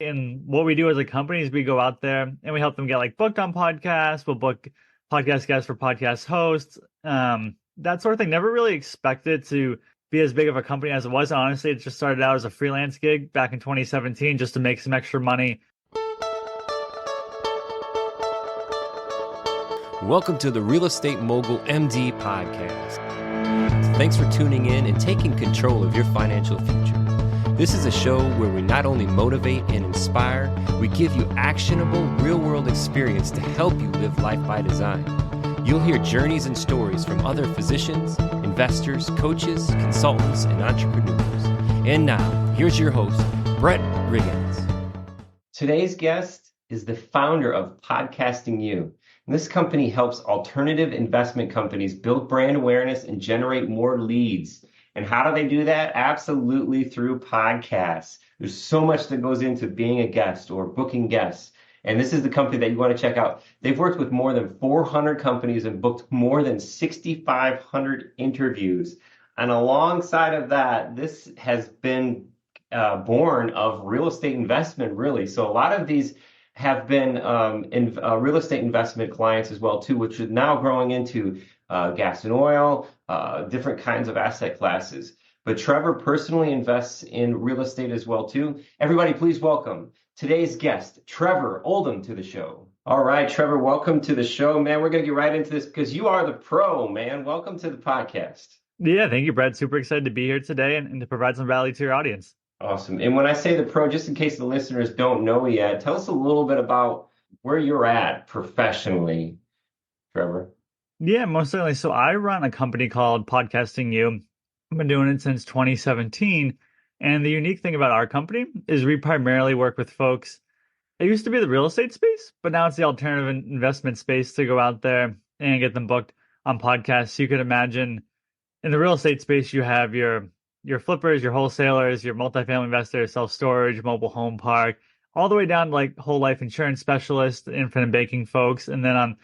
And what we do as a company is we go out there and we help them get like booked on podcasts. We'll book podcast guests for podcast hosts, that sort of thing. Never really expected to be as big of a company as it was. Honestly, it just started out as a freelance gig back in 2017 just to make some extra money. Welcome to the Real Estate Mogul MD podcast. Thanks for tuning in and taking control of your financial future. This is a show where we not only motivate and inspire, we give you actionable, real-world experience to help you live life by design. You'll hear journeys and stories from other physicians, investors, coaches, consultants, and entrepreneurs. And now, here's your host, Brett Riggins. Today's guest is the founder of Podcasting You. And this company helps alternative investment companies build brand awareness and generate more leads. And how do they do that? Absolutely through podcasts. There's so much that goes into being a guest or booking guests. And this is the company that you want to check out. They've worked with more than 400 companies and booked more than 6,500 interviews. And alongside of that, this has been born of real estate investment, really. So a lot of these have been real estate investment clients as well, too, which is now growing into gas and oil, different kinds of asset classes. But Trevor personally invests in real estate as well, too. Everybody, please welcome today's guest, Trevor Oldham, to the show. All right, Trevor, welcome to the show, man. We're going to get right into this because you are the pro, man. Welcome to the podcast. Yeah, thank you, Brad. Super excited to be here today and to provide some value to your audience. Awesome. And when I say the pro, just in case the listeners don't know yet, tell us a little bit about where you're at professionally, Trevor. Yeah, most certainly. So I run a company called Podcasting You. I've been doing it since 2017. And the unique thing about our company is we primarily work with folks. It used to be the real estate space, but now it's the alternative investment space to go out there and get them booked on podcasts. You could imagine in the real estate space, you have your flippers, your wholesalers, your multifamily investors, self-storage, mobile home park, all the way down to like whole life insurance specialists, infinite banking folks. And then on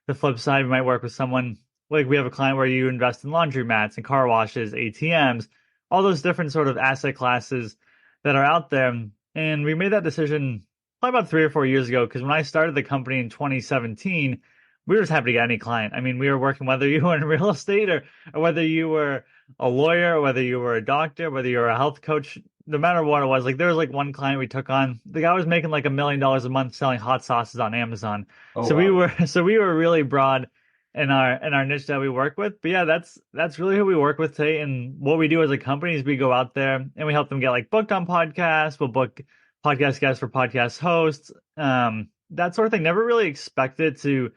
the flip side, we might work with someone like we have a client where you invest in laundromats and car washes, ATMs, all those different sort of asset classes that are out there. And we made that decision probably about 3 or 4 years ago, because when I started the company in 2017, we were just happy to get any client. I mean, we were working whether you were in real estate or whether you were a lawyer, or whether you were a doctor, whether you were a health coach, no matter what it was. Like there was like one client we took on, the guy was making like $1 million a month selling hot sauces on Amazon. Oh, so wow. we were really broad in our niche that we work with. But yeah, that's really who we work with today. And what we do as a company is we go out there and we help them get like booked on podcasts. We'll book podcast guests for podcast hosts, that sort of thing. Never really expected to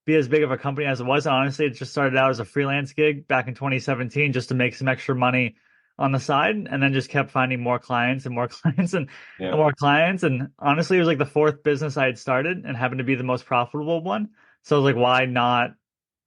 be as big of a company as it was. Honestly, it just started out as a freelance gig back in 2017 just to make some extra money on the side, and then just kept finding more clients and more clients and more clients. And honestly, it was like the 4th business I had started and happened to be the most profitable one. So I was like, why not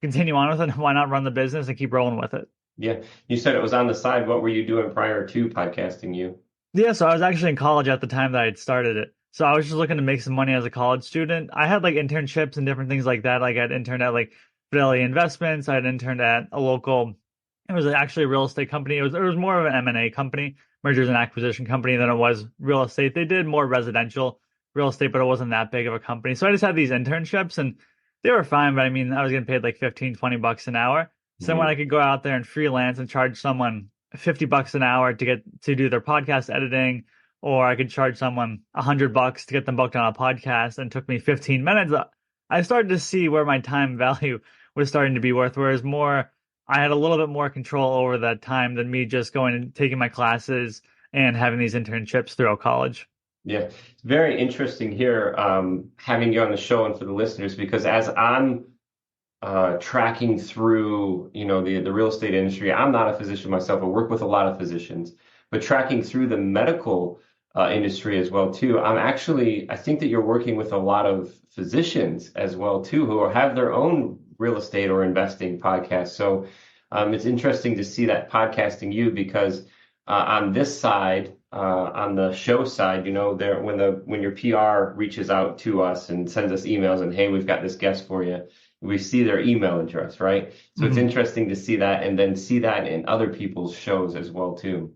continue on with it? Why not run the business and keep rolling with it? Yeah. You said it was on the side. What were you doing prior to Podcasting You? Yeah, so I was actually in college at the time that I had started it. So I was just looking to make some money as a college student. I had like internships and different things like that. Like I'd interned at like Fidelity Investments. I'd interned at a local, it was actually a real estate company. It was more of an M&A company, mergers and acquisition company, than it was real estate. They did more residential real estate, but it wasn't that big of a company. So I just had these internships and they were fine. But I mean, I was getting paid like 15, 20 bucks an hour. So when I could go out there and freelance and charge someone 50 bucks an hour to do their podcast editing, or I could charge someone $100 to get them booked on a podcast, and it took me 15 minutes. I started to see where my time value was starting to be worth, whereas I had a little bit more control over that time than me just going and taking my classes and having these internships throughout college. Yeah, it's very interesting here having you on the show and for the listeners, because as I'm tracking through, the real estate industry, I'm not a physician myself. I work with a lot of physicians, but tracking through the medical industry as well too. I think that you're working with a lot of physicians as well too, who have their own real estate or investing podcasts. So it's interesting to see that Podcasting You, because on this side, on the show side, when your PR reaches out to us and sends us emails and, hey, we've got this guest for you, we see their email address, right? So It's interesting to see that, and then see that in other people's shows as well too.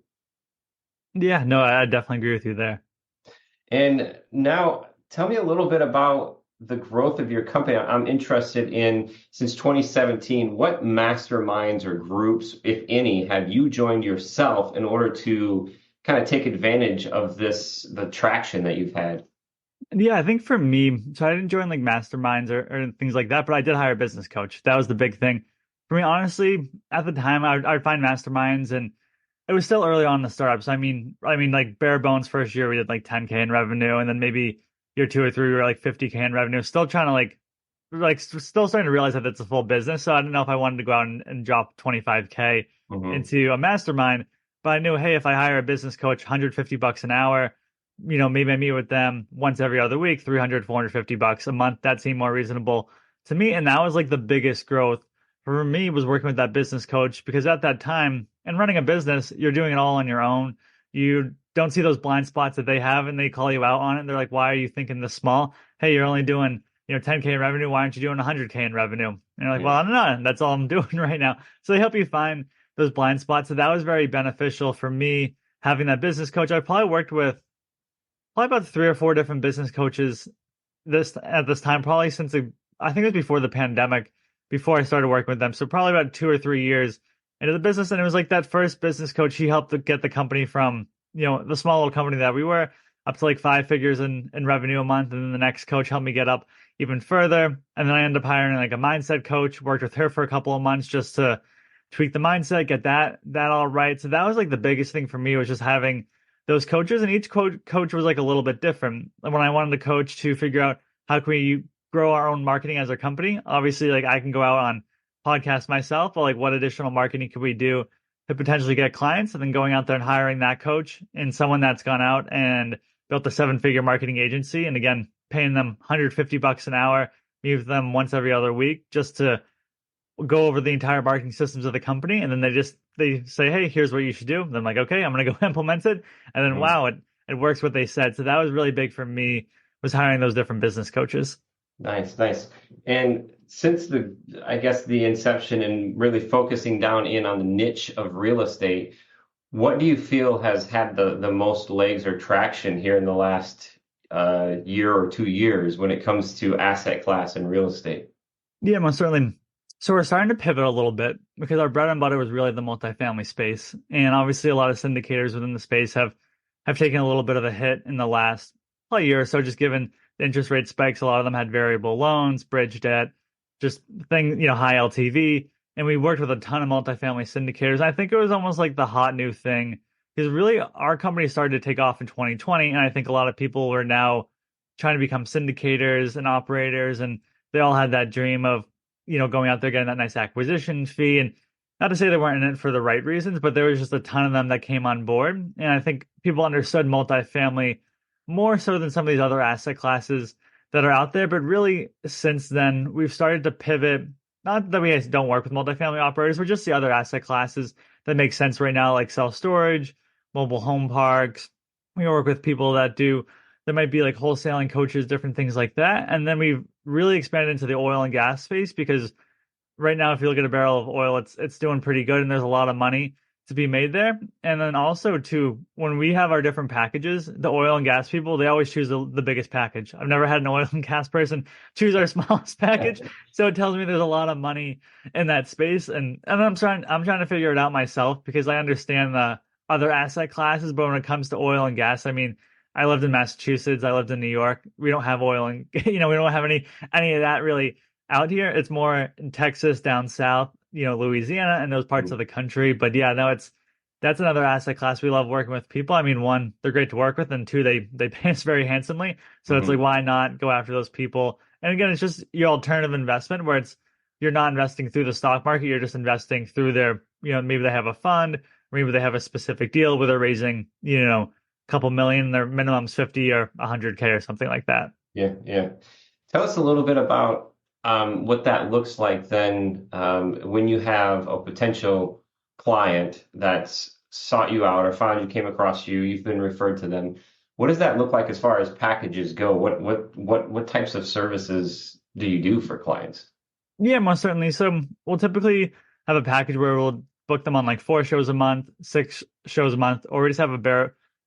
Yeah, no, I definitely agree with you there. And now tell me a little bit about the growth of your company. I'm interested in, since 2017, what masterminds or groups, if any, have you joined yourself in order to kind of take advantage of the traction that you've had? Yeah, I think for me, so I didn't join like masterminds or things like that, but I did hire a business coach. That was the big thing. For me, honestly, at the time, I'd find masterminds, and it was still early on in the startups. I mean, like bare bones first year we did like 10K in revenue, and then maybe year two or three we were like 50K in revenue. Still trying to still starting to realize that it's a full business. So I didn't know if I wanted to go out and drop 25K Hmm. into a mastermind, but I knew, hey, if I hire a business coach, 150 bucks an hour, maybe I meet with them once every other week, 300, 450 bucks a month. That seemed more reasonable to me, and that was like the biggest growth for me was working with that business coach because at that time and running a business, you're doing it all on your own. You don't see those blind spots that they have and they call you out on it. They're like, why are you thinking this small? Hey, you're only doing, 10K in revenue. Why aren't you doing 100K in revenue? And you're like, Yeah. well, I'm not. That's all I'm doing right now. So they help you find those blind spots. So that was very beneficial for me having that business coach. I probably worked with probably about three or four different business coaches this at this time, probably since I think it was before the pandemic, before I started working with them. So probably about 2 or 3 years into the business. And it was like that first business coach, he helped to get the company from, the small little company that we were up to like five figures in revenue a month. And then the next coach helped me get up even further. And then I ended up hiring like a mindset coach, worked with her for a couple of months just to tweak the mindset, get that all right. So that was like the biggest thing for me was just having those coaches, and each coach was like a little bit different. When I wanted to coach to figure out how can we grow our own marketing as a company, obviously, like I can go out on podcasts myself, but like what additional marketing could we do to potentially get clients? And then going out there and hiring that coach and someone that's gone out and built a seven-figure marketing agency, and again, paying them 150 bucks an hour, meet with them once every other week just to go over the entire marketing systems of the company, and then they say, hey, here's what you should do. And I'm like, okay, I'm gonna go implement it. And then Mhm. wow, it works what they said. So that was really big for me, was hiring those different business coaches. Nice, nice. And since I guess the inception and really focusing down in on the niche of real estate, what do you feel has had the most legs or traction here in the last year or 2 years when it comes to asset class and real estate? Yeah, most certainly. So we're starting to pivot a little bit because our bread and butter was really the multifamily space. And obviously a lot of syndicators within the space have taken a little bit of a hit in the last probably year or so, just given the interest rate spikes. A lot of them had variable loans, bridge debt, just high LTV. And we worked with a ton of multifamily syndicators. I think it was almost like the hot new thing because really our company started to take off in 2020. And I think a lot of people are now trying to become syndicators and operators. And they all had that dream of going out there getting that nice acquisition fee. And not to say they weren't in it for the right reasons, but there was just a ton of them that came on board. And I think people understood multifamily more so than some of these other asset classes that are out there. But really, since then, we've started to pivot. Not that we don't work with multifamily operators, but just the other asset classes that make sense right now, like self storage, mobile home parks. We work with people that do there might be like wholesaling coaches, different things like that. And then we've really expanded into the oil and gas space because right now, if you look at a barrel of oil, it's doing pretty good and there's a lot of money to be made there. And then also too, when we have our different packages, the oil and gas people, they always choose the biggest package. I've never had an oil and gas person choose our smallest package. So it tells me there's a lot of money in that space. And I'm trying to figure it out myself because I understand the other asset classes, but when it comes to oil and gas, I mean, I lived in Massachusetts, I lived in New York. We don't have oil and we don't have any of that really out here. It's more in Texas, down south, Louisiana and those parts of the country. But yeah, no, that's another asset class we love working with people. I mean, one, they're great to work with, and two, they pay us very handsomely. So it's like, Mhm. why not go after those people? And again, it's just your alternative investment where you're not investing through the stock market, you're just investing through their, maybe they have a fund, maybe they have a specific deal where they're raising, a couple million, their minimum's 50 or 100K or something like that. Yeah, yeah. Tell us a little bit about what that looks like then when you have a potential client that's sought you out or found you, came across you, you've been referred to them. What does that look like as far as packages go? What types of services do you do for clients? Yeah, most certainly. So we'll typically have a package where we'll book them on like 4 shows a month, 6 shows a month, or we just have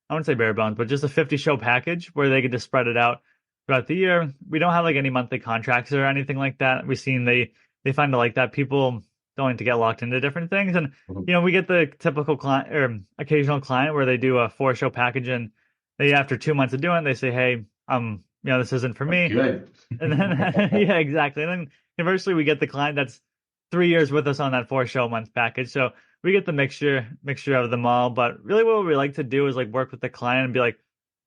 I wouldn't say bare bones, but just a 50 show package where they could just spread it out throughout the year. We don't have like any monthly contracts or anything like that. We've seen they find it like that. People don't like to get locked into different things. And, Mhm. you know, we get the typical client or occasional client where they do a 4 show package and they, after 2 months of doing it, they say, hey, you know, this isn't for I'm me. good. And then, yeah, exactly. And then conversely, we get the client that's 3 years with us on that 4 show month package. So we get the mixture of them all. But really, what we like to do is like work with the client and be like,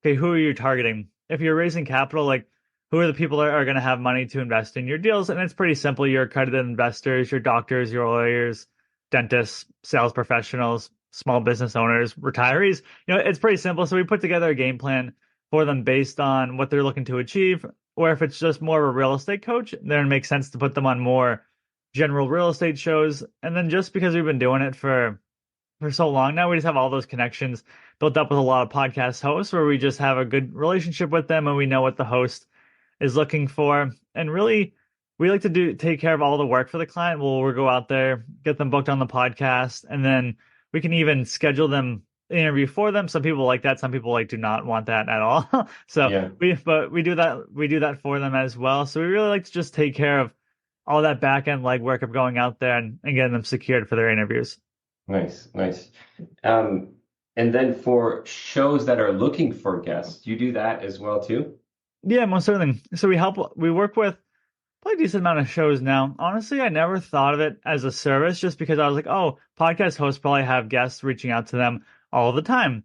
okay, who are you targeting? If you're raising capital, like who are the people that are going to have money to invest in your deals? And it's pretty simple. Your accredited investors, your doctors, your lawyers, dentists, sales professionals, small business owners, retirees. You know, it's pretty simple. So we put together a game plan for them based on what they're looking to achieve. Or if it's just more of a real estate coach, then it makes sense to put them on more general real estate shows. And then just because we've been doing it for so long now, we just have all those connections built up with a lot of podcast hosts where we just have a good relationship with them and we know what the host is looking for. And really, we like to take care of all the work for the client. We'll go out there, get them booked on the podcast, and then we can even schedule them interview for them. Some people like that. Some people like do not want that at all. So Yeah. we do that for them as well. So we really like to just take care of all that back end legwork of going out there and getting them secured for their interviews. Nice, nice. Um, and then for shows that are looking for guests, you do that as well too? Yeah, most certainly. So we work with probably a decent amount of shows now. Honestly, I never thought of it as a service just because I was like, oh, podcast hosts probably have guests reaching out to them all the time.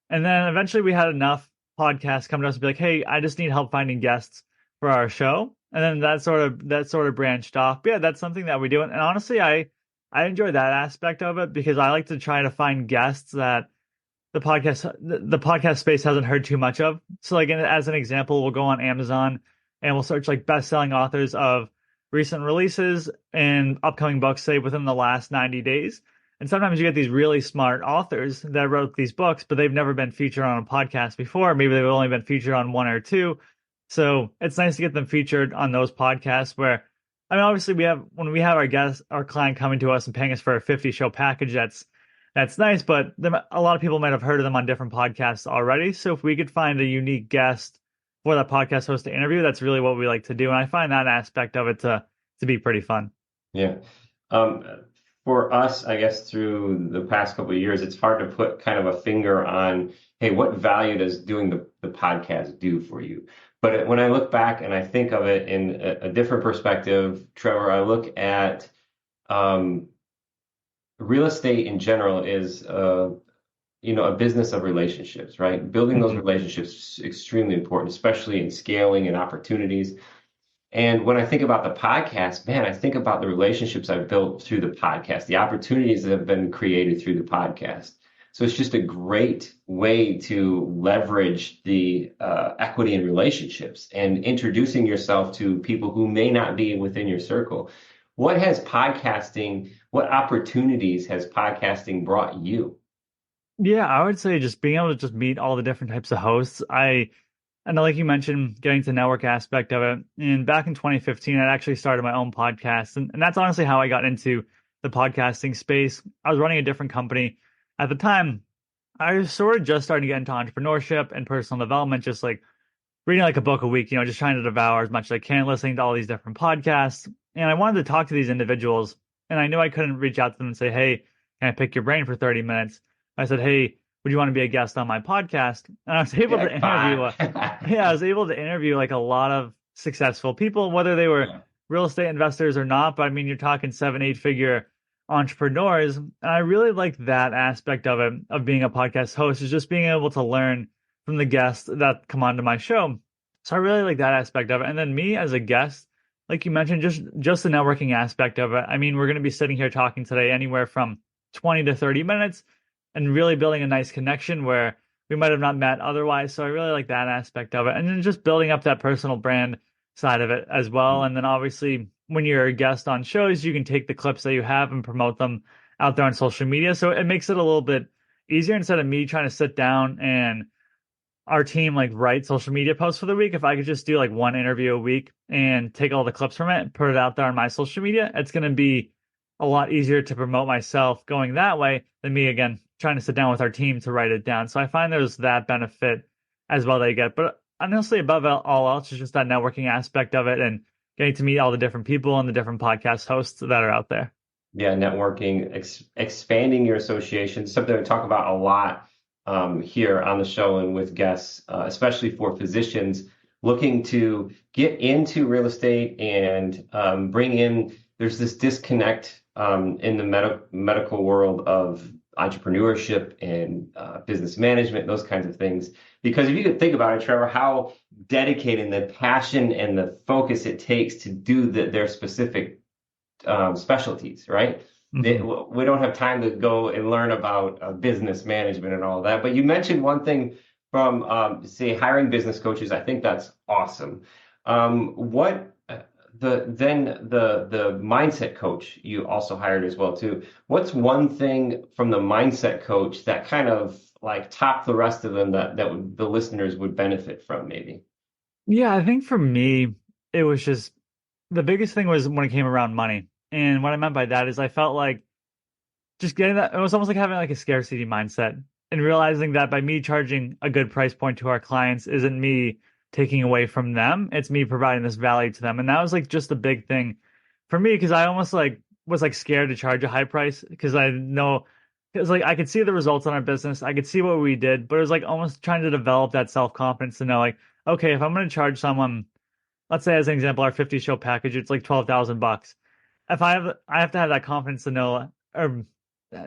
And then eventually we had enough podcasts come to us and be like, hey, I just need help finding guests for our show. And then that sort of branched off. But yeah, that's something that we do. And honestly, I enjoy that aspect of it because I like to try to find guests that the podcast space hasn't heard too much of. So like as an example, we'll go on Amazon and we'll search like best-selling authors of recent releases and upcoming books, say within the last 90 days. And sometimes you get these really smart authors that wrote these books, but they've never been featured on a podcast before. Maybe they've only been featured on one or two. So it's nice to get them featured on those podcasts where, I mean, obviously when we have our client coming to us and paying us for a 50 show package, that's nice, but a lot of people might have heard of them on different podcasts already. So if we could find a unique guest for that podcast host to interview, that's really what we like to do. And I find that aspect of it to be pretty fun. Yeah. Um, for us, I guess through the past couple of years, it's hard to put kind of a finger on, hey, what value does doing the podcast do for you? But when I look back and I think of it in a different perspective, Trevor, I look at real estate in general is a business of relationships, right? Building those relationships is extremely important, especially in scaling and opportunities. And when I think about the podcast, man, I think about the relationships I've built through the podcast, the opportunities that have been created through the podcast. So it's just a great way to leverage the equity in relationships and introducing yourself to people who may not be within your circle. What opportunities has podcasting brought you? Yeah, I would say just being able to just meet all the different types of hosts. And like you mentioned, getting to the network aspect of it. And back in 2015, I actually started my own podcast. And that's honestly how I got into the podcasting space. I was running a different company. At the time, I was sort of just starting to get into entrepreneurship and personal development, just like reading like a book a week, just trying to devour as much as I can, listening to all these different podcasts. And I wanted to talk to these individuals. And I knew I couldn't reach out to them and say, hey, can I pick your brain for 30 minutes? I said, hey, would you want to be a guest on my podcast? And I was able to interview, I was able to interview like a lot of successful people, whether they were real estate investors or not. But I mean, you're talking 7, 8 figure entrepreneurs. And I really like that aspect of it, of being a podcast host, is just being able to learn from the guests that come onto my show. So I really like that aspect of it. And then me as a guest, like you mentioned, just the networking aspect of it. I mean, we're going to be sitting here talking today anywhere from 20 to 30 minutes and really building a nice connection where we might have not met otherwise. So I really like that aspect of it. And then just building up that personal brand side of it as well. And then obviously when you're a guest on shows, you can take the clips that you have and promote them out there on social media. So it makes it a little bit easier instead of me trying to sit down and our team like write social media posts for the week. If I could just do like one interview a week and take all the clips from it and put it out there on my social media, it's going to be a lot easier to promote myself going that way than me again trying to sit down with our team to write it down. So I find there's that benefit as well that you get. But honestly, above all else, is just that networking aspect of it and getting to meet all the different people and the different podcast hosts that are out there. Yeah, networking, expanding your association, something we talk about a lot here on the show and with guests, especially for physicians looking to get into real estate and bring in. There's this disconnect in the medical world of entrepreneurship and business management, those kinds of things. Because if you could think about it, Trevor, how dedicated and the passion and the focus it takes to do their specific specialties, right? We don't have time to go and learn about business management and all that. But you mentioned one thing from, say, hiring business coaches. I think that's awesome. What the mindset coach you also hired as well too. What's one thing from the mindset coach that kind of like topped the rest of them that the listeners would benefit from maybe? Yeah, I think for me, it was just the biggest thing was when it came around money. And what I meant by that is I felt like just getting that, it was almost like having like a scarcity mindset and realizing that by me charging a good price point to our clients isn't me taking away from them. It's me providing this value to them. And that was like just a big thing for me because I almost like was like scared to charge a high price because I know it's like I could see the results on our business. I could see what we did, but it was like almost trying to develop that self-confidence to know like, okay, if I'm going to charge someone, let's say as an example, our 50 show package, it's like $12,000. If I have to have that confidence to know, or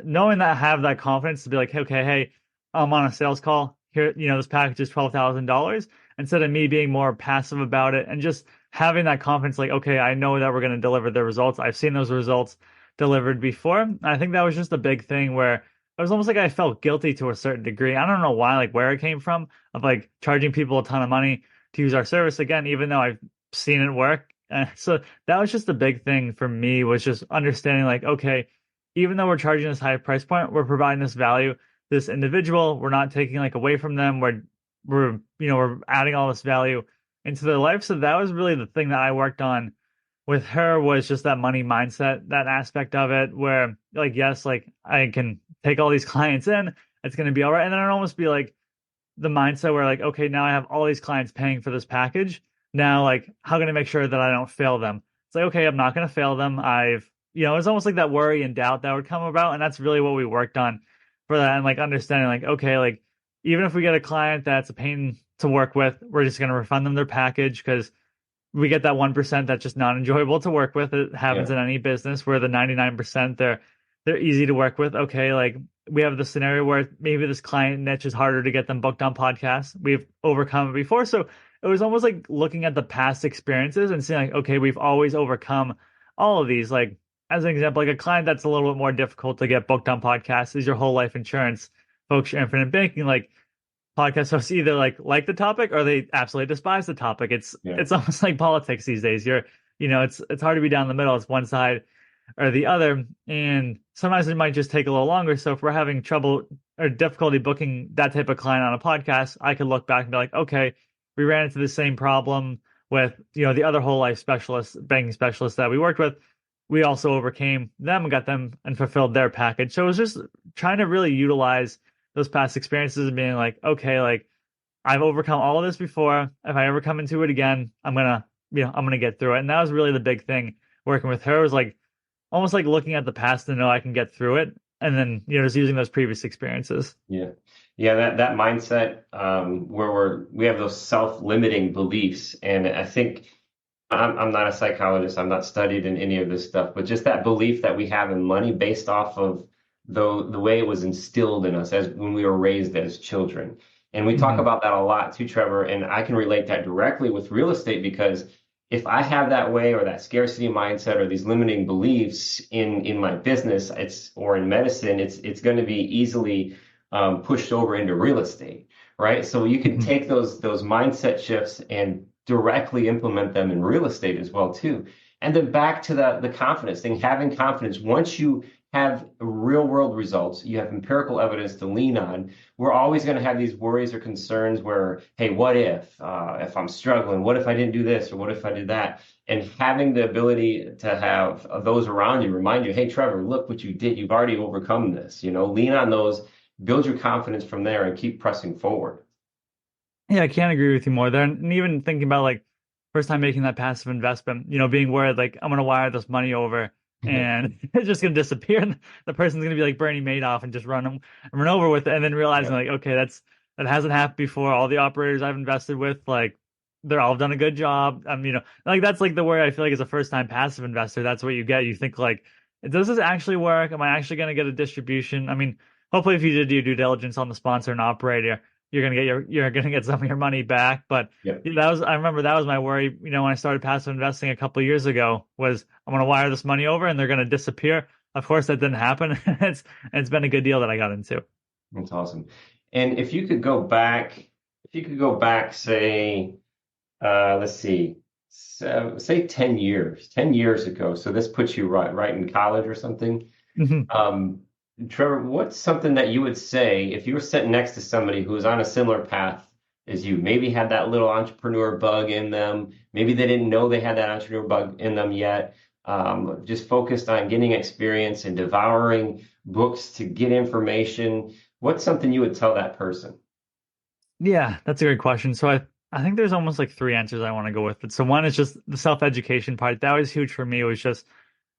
knowing that I have that confidence to be like, okay, hey, I'm on a sales call here. This package is $12,000 instead of me being more passive about it and just having that confidence, like, okay, I know that we're going to deliver the results. I've seen those results delivered before. And I think that was just a big thing where it was almost like I felt guilty to a certain degree. I don't know why, like where it came from of like charging people a ton of money to use our service again, even though I've seen it work. So that was just the big thing for me was just understanding like, okay, even though we're charging this high price point, we're providing this value, this individual, we're not taking like away from them. We're adding all this value into their life. So that was really the thing that I worked on with her was just that money mindset, that aspect of it where like, yes, like I can take all these clients in, it's going to be all right. And then it'd almost be like the mindset where like, okay, now I have all these clients paying for this package. Now, like, how can I make sure that I don't fail them? It's like, okay, I'm not going to fail them. It's almost like that worry and doubt that would come about. And that's really what we worked on for that. And like understanding like, okay, like even if we get a client that's a pain to work with, we're just going to refund them their package because we get that 1% that's just not enjoyable to work with. It happens in any business where the 99% they're easy to work with. Okay, like we have the scenario where maybe this client niche is harder to get them booked on podcasts. We've overcome it before. So it was almost like looking at the past experiences and seeing like, okay, we've always overcome all of these. Like as an example, like a client that's a little bit more difficult to get booked on podcasts is your whole life insurance folks, your infinite banking, like podcast hosts either like the topic or they absolutely despise the topic. It's almost like politics these days. It's hard to be down the middle. It's one side or the other. And sometimes it might just take a little longer. So if we're having trouble or difficulty booking that type of client on a podcast, I could look back and be like, okay, we ran into the same problem with, the other whole life specialists, banking specialists that we worked with. We also overcame them and got them and fulfilled their package. So it was just trying to really utilize those past experiences and being like, okay, like I've overcome all of this before. If I ever come into it again, I'm gonna get through it. And that was really the big thing working with her was like almost like looking at the past to know I can get through it. And then, just using those previous experiences. Yeah. Yeah, that mindset where we have those self-limiting beliefs. And I think I'm not a psychologist, I'm not studied in any of this stuff, but just that belief that we have in money based off of the way it was instilled in us as when we were raised as children. And we talk about that a lot too, Trevor, and I can relate that directly with real estate because if I have that way or that scarcity mindset or these limiting beliefs in my business, or in medicine, it's going to be easily pushed over into real estate, right? So you can take those mindset shifts and directly implement them in real estate as well too. And then back to the confidence thing, having confidence. Once you have real world results, you have empirical evidence to lean on. We're always going to have these worries or concerns where, hey, what if I'm struggling? What if I didn't do this? Or what if I did that? And having the ability to have those around you remind you, hey, Trevor, look what you did. You've already overcome this. Lean on those build your confidence from there and keep pressing forward. Yeah, I can't agree with you more there. And even thinking about like first time making that passive investment, being worried like I'm gonna wire this money over and it's just gonna disappear and the person's gonna be like Bernie Madoff and just run over with it and then realizing Yeah. like, okay, that hasn't happened before. All the operators I've invested with, like they're all done a good job. Like that's like the worry I feel like as a first time passive investor, that's what you get. You think like, does this actually work? Am I actually gonna get a distribution? Hopefully if you did your due diligence on the sponsor and operator you're gonna get some of your money back. But Yep. I remember that was my worry, when I started passive investing a couple of years ago, was I'm gonna wire this money over and they're gonna disappear. Of course that didn't happen. It's been a good deal that I got into. That's awesome. And if you could go back, say, let's see, so, say 10 years ago. So this puts you right in college or something. Mhm. Um, Trevor, what's something that you would say if you were sitting next to somebody who's on a similar path as you, maybe had that little entrepreneur bug in them, maybe they didn't know they had that entrepreneur bug in them yet, just focused on getting experience and devouring books to get information. What's something you would tell that person? Yeah, that's a great question. So I think there's almost like three answers I want to go with it. So one is just the self-education part. That was huge for me. It was just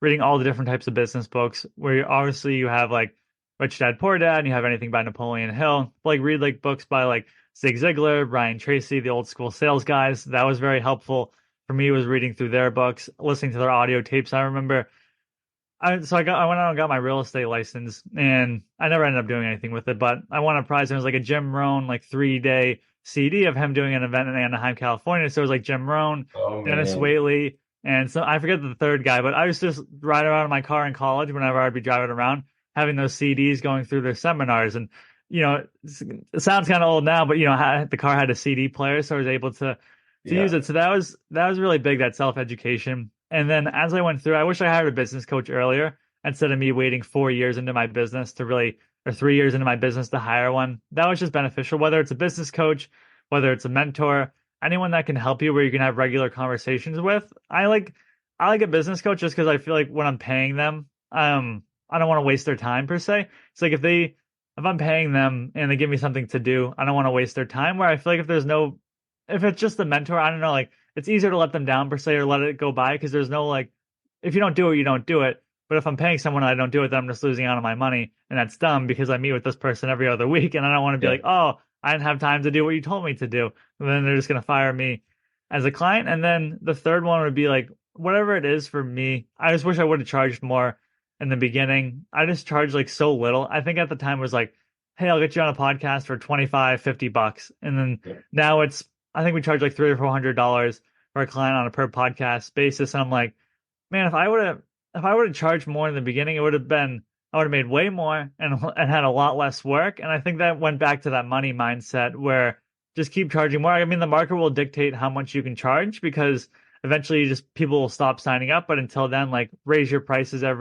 reading all the different types of business books where obviously you have like Rich Dad Poor Dad and you have anything by Napoleon Hill. Like read like books by like Zig Ziglar, Brian Tracy, the old school sales guys. That was very helpful for me, was reading through their books, listening to their audio tapes. I remember I went out and got my real estate license, and I never ended up doing anything with it. But I won a prize. And it was like a Jim Rohn like 3-day CD of him doing an event in Anaheim, California. So it was like Jim Rohn, Oh Dennis man. Whaley, and so I forget the third guy. But I used to just ride around in my car in college whenever I'd be driving around, having those CDs going through their seminars. And it sounds kind of old now, but the car had a CD player, so I was able to use Yeah. it. So that was really big, that self education. And then as I went through, I wish I hired a business coach earlier instead of me waiting 4 years into my business to really, or 3 years into my business to hire one. That was just beneficial, whether it's a business coach, whether it's a mentor, anyone that can help you where you can have regular conversations with. I like a business coach just because I feel like when I'm paying them, I don't want to waste their time per se. It's like if I'm paying them and they give me something to do, I don't want to waste their time. Where I feel like if it's just a mentor, I don't know, like it's easier to let them down per se or let it go by because there's no like, if you don't do it, you don't do it. But if I'm paying someone and I don't do it, then I'm just losing out on my money. And that's dumb because I meet with this person every other week and I don't want to be Yeah. like, oh, I didn't have time to do what you told me to do. And then they're just going to fire me as a client. And then the third one would be like, whatever it is for me, I just wish I would have charged more in the beginning. I just charged like so little. I think at the time it was like, hey, I'll get you on a podcast for 25, $50. And then Yeah. now I think we charge like $300 or $400 for a client on a per podcast basis. And I'm like, man, if I would have charged more in the beginning, I would have made way more and had a lot less work. And I think that went back to that money mindset where just keep charging more. I mean, the market will dictate how much you can charge because eventually just people will stop signing up. But until then, like raise your prices I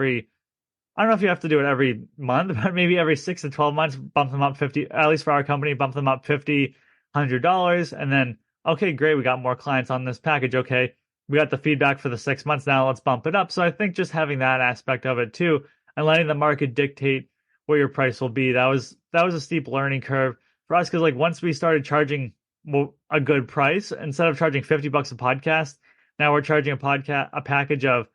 don't know if you have to do it every month, but maybe every 6 to 12 months, bump them up 50, at least for our company, bump them up 50, $100. And then, okay, great. We got more clients on this package. Okay. We got the feedback for the 6 months. Now let's bump it up. So I think just having that aspect of it too, and letting the market dictate what your price will be. That was a steep learning curve for us. Cause like once we started charging a good price, instead of charging $50 a podcast, now we're charging a package of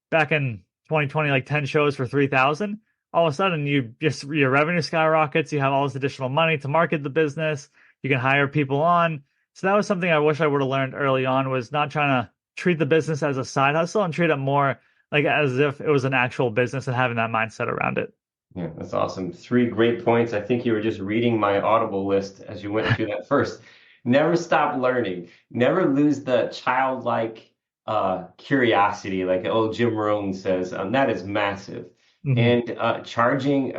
back in 2020, like 10 shows for 3,000. All of a sudden your revenue skyrockets. You have all this additional money to market the business. You can hire people on. So that was something I wish I would have learned early on, was not trying to treat the business as a side hustle and treat it more like as if it was an actual business and having that mindset around it. Yeah, that's awesome. Three great points. I think you were just reading my Audible list as you went through that first. Never stop learning. Never lose the childlike curiosity, like old Jim Rohn says. That is massive. Hmm. And charging,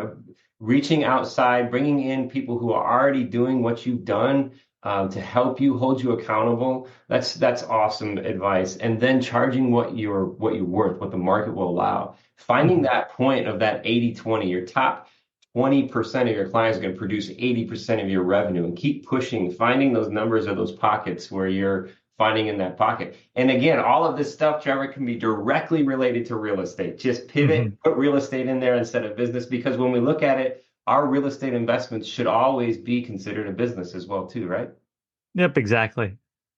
reaching outside, bringing in people who are already doing what you've done to help you, hold you accountable. That's awesome advice. And then charging what you're worth, what the market will allow. Finding Hmm. that point of that 80/20, your top 20% of your clients are going to produce 80% of your revenue, and keep pushing, finding those numbers or those pockets where you're finding in that pocket. And again, all of this stuff, Trevor, can be directly related to real estate. Just pivot, Hmm. put real estate in there instead of business, because when we look at it, our real estate investments should always be considered a business as well, too, right? Yep, exactly.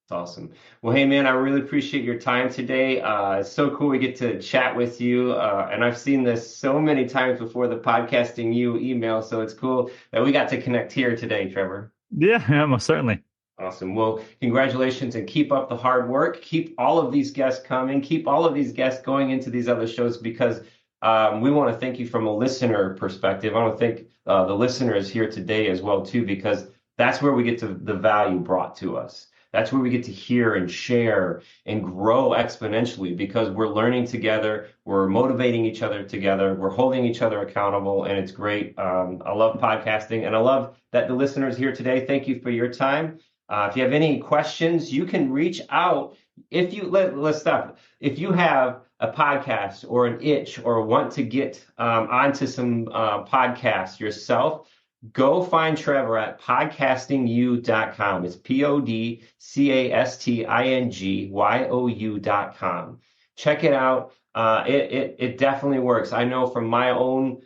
Awesome. Well, hey, man, I really appreciate your time today. It's so cool we get to chat with you. And I've seen this so many times before the podcasting you email. So it's cool that we got to connect here today, Trevor. Yeah, yeah, most certainly. Awesome. Well, congratulations and keep up the hard work. Keep all of these guests coming. Keep all of these guests going into these other shows because we want to thank you from a listener perspective. I want to thank the listeners here today as well, too, because that's where we get to the value brought to us. That's where we get to hear and share and grow exponentially because we're learning together, we're motivating each other together, we're holding each other accountable, and it's great. I love podcasting, and I love that the listeners here today. Thank you for your time. If you have any questions, you can reach out. Let's stop. If you have a podcast or an itch or want to get onto some podcasts yourself, go find Trevor at podcastingyou.com. It's podcastingyou.com. Check it out. It definitely works. I know from my own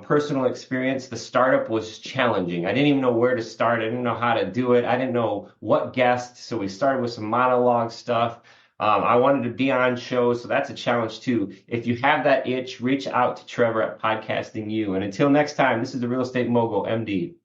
personal experience, the startup was challenging. I didn't even know where to start. I didn't know how to do it. I didn't know what guests. So we started with some monologue stuff. I wanted to be on shows, so that's a challenge too. If you have that itch, reach out to Trevor at Podcasting You. And until next time, this is the Real Estate Mogul, MD.